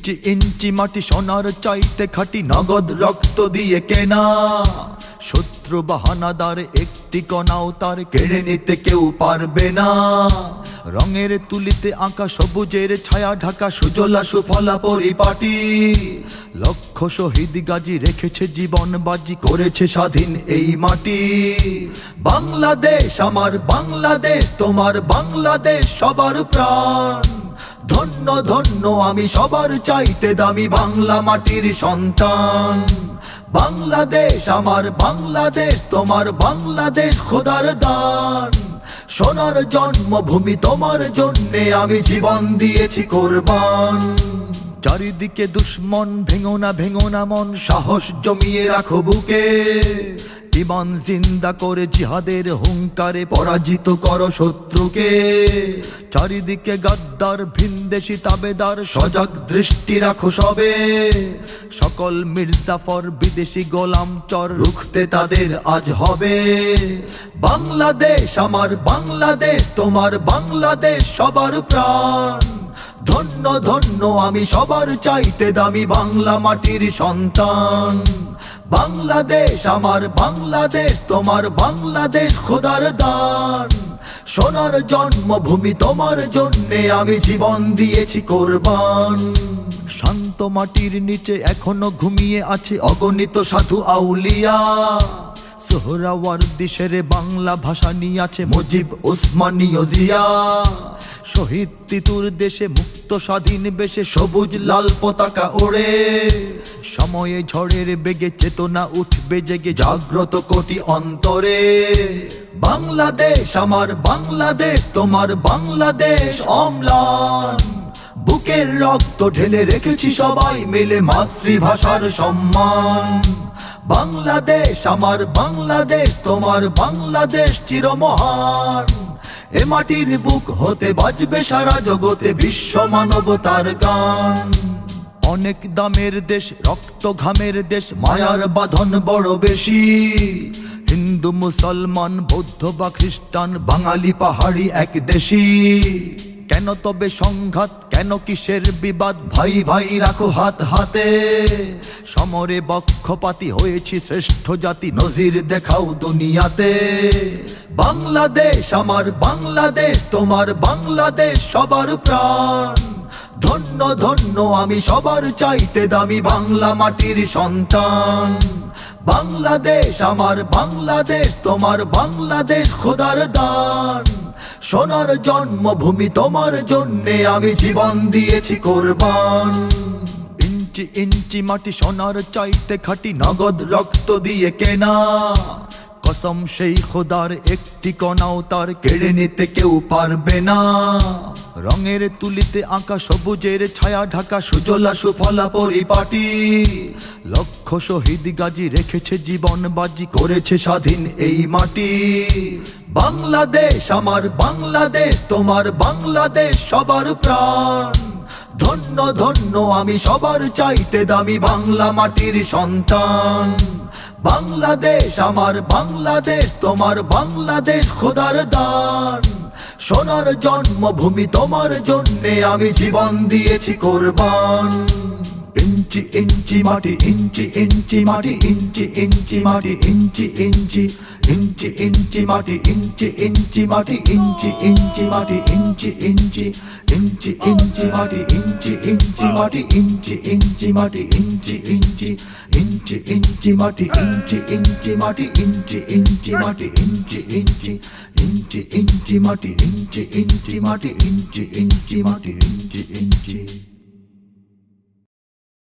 ইঞ্চি ইঞ্চি মাটি সোনার চাইতে খাঁটি, নগদ রক্ত দিয়ে কেনা। শত্রু বাহানাদার একটি কণাও তার কেড়ে নিতে কেউ পারবে না। রঙের তুলিতে আঁকা সবুজের ছায়া ঢাকা সুজলা সুফলা পরিপাটি। লক্ষ শহীদ গাজী রেখেছে জীবন বাজি, করেছে স্বাধীন এই মাটি। বাংলাদেশ আমার বাংলাদেশ, তোমার বাংলাদেশ সবার প্রাণ। ধন্য ধন্য আমি সবার চাইতে দামি বাংলা মাটির সন্তান। বাংলাদেশ আমার বাংলাদেশ, তোমার বাংলাদেশ খোদার দান। সোনার জন্মভূমি তোমার জন্যে আমি জীবন দিয়েছি কোরবান। চারিদিকে দুশ্মন, ভেঙো না মন, সাহস জমিয়ে রাখো বুকে। ইমান জিন্দা করে জিহাদের হুঙ্কারে পরাজিত করো শত্রুকে। চারিদিকে গাদ্দার ভিনদেশি তাবেদার, সজাগ দৃষ্টি রাখো সবে। সকল মির্জাফর বিদেশি গোলাম চর, রুখতে তাদের আজ হবে। বাংলাদেশ আমার বাংলাদেশ, তোমার বাংলাদেশ সবার প্রাণ। ধন্য ধন্য আমি সবার চাইতে দামি বাংলা মাটির সন্তান। বাংলাদেশ আমার বাংলাদেশ, তোমার বাংলাদেশ খোদার দান। সোনার জন্মভূমি তোমার জন্যে আমি জীবন দিয়েছি কোরবান। শান্ত মাটির নিচে এখনো ঘুমিয়ে আছে অগণিত সাধু আউলিয়া। সোহরাওয়ার্দী শেরে বাংলা ভাষা নিয়ে আছে মুজিব, ওসমানী ও জিয়া। শহীদ তিতুর দেশে মুক্ত স্বাধীন বেশে সবুজ লাল পতাকা ওড়ে। সময়ে ঝড়ের বেগে চেতনা উঠবে জেগে, জাগ্রত কোটি অন্তরে। বাংলাদেশ আমার বাংলাদেশ, তোমার বাংলাদেশ অম্লান। বুকের রক্ত ঢেলে রেখেছি সবাই মিলে মাতৃভাষার সম্মান। বাংলাদেশ আমার বাংলাদেশ, তোমার বাংলাদেশ চিরমহান। এ মাটির বুক হতে বাজবে সারা জগতে বিশ্ব মানবতার গান। অনেক দামের দেশ, রক্ত ঘামের দেশ, মায়ার বাঁধন বড় বেশি। হিন্দু মুসলমান বৌদ্ধ বা খ্রিস্টান, বাঙালি পাহাড়ি এক দেশি। কেন তবে সংঘাত, কেন কিসের বিবাদ, ভাই ভাই রাখো হাত হাতে। সমরে বক্ষপাতী হয়েছি শ্রেষ্ঠ জাতি, নজির দেখাও দুনিয়াতে। বাংলাদেশ আমার বাংলাদেশ, তোমার বাংলাদেশ সবার প্রাণ। ধন্য ধন্য আমি সবার চাইতে দামি বাংলা মাটির সন্তান। বাংলাদেশ আমার বাংলাদেশ, তোমার বাংলাদেশ খোদার দান। সোনার জন্মভূমি তোমার জন্যে আমি জীবন দিয়েছি কোরবান। ইঞ্চি ইঞ্চি মাটি সোনার চাইতে খাঁটি, নগদ রক্ত দিয়ে কেনা। কসম সেই খোদার একটি কণাও তার কেড়ে নিতে কেউ পারবে না। রঙের তুলিতে আঁকা সবুজের ছায়া ঢাকা সুজলা সুফলা পরিপাটি। লক্ষ শহীদ গাজী রেখেছে জীবন বাজি, করেছে স্বাধীন এই মাটি। বাংলাদেশ আমার বাংলাদেশ, তোমার বাংলাদেশ সবার প্রাণ। ধন্য ধন্য আমি সবার চাইতে দামি বাংলা মাটির সন্তান। বাংলাদেশ আমার বাংলাদেশ, তোমার বাংলাদেশ খোদার দান। সোনার জন্মভূমি তোমার জন্যে আমি জীবন দিয়েছি কোরবান। ইঞ্চি ইঞ্চি মাটি, ইঞ্চি ইঞ্চি মাটি, ইঞ্চি ইঞ্চি মাটি, ইঞ্চি ইঞ্চি ইঞ্চি ইঞ্চি মাটি, ইঞ্চি ইঞ্চি মাটি, ইঞ্চি ইঞ্চি মাটি, ইঞ্চি ইঞ্চি ইঞ্চি ইঞ্চি মাটি, ইঞ্চি ইঞ্চি মাটি, ইঞ্চি ইঞ্চি মাটি, ইঞ্চি ইঞ্চি ইঞ্চি ইঞ্চি মাটি, ইঞ্চি ইঞ্চি মাটি, ইঞ্চি ইঞ্চি মাটি, ইঞ্চি ইঞ্চি ইঞ্চি ইঞ্চি মাটি, ইঞ্চি ইঞ্চি মাটি, ইঞ্চি ইঞ্চি মাটি, ইঞ্চি ইঞ্চি।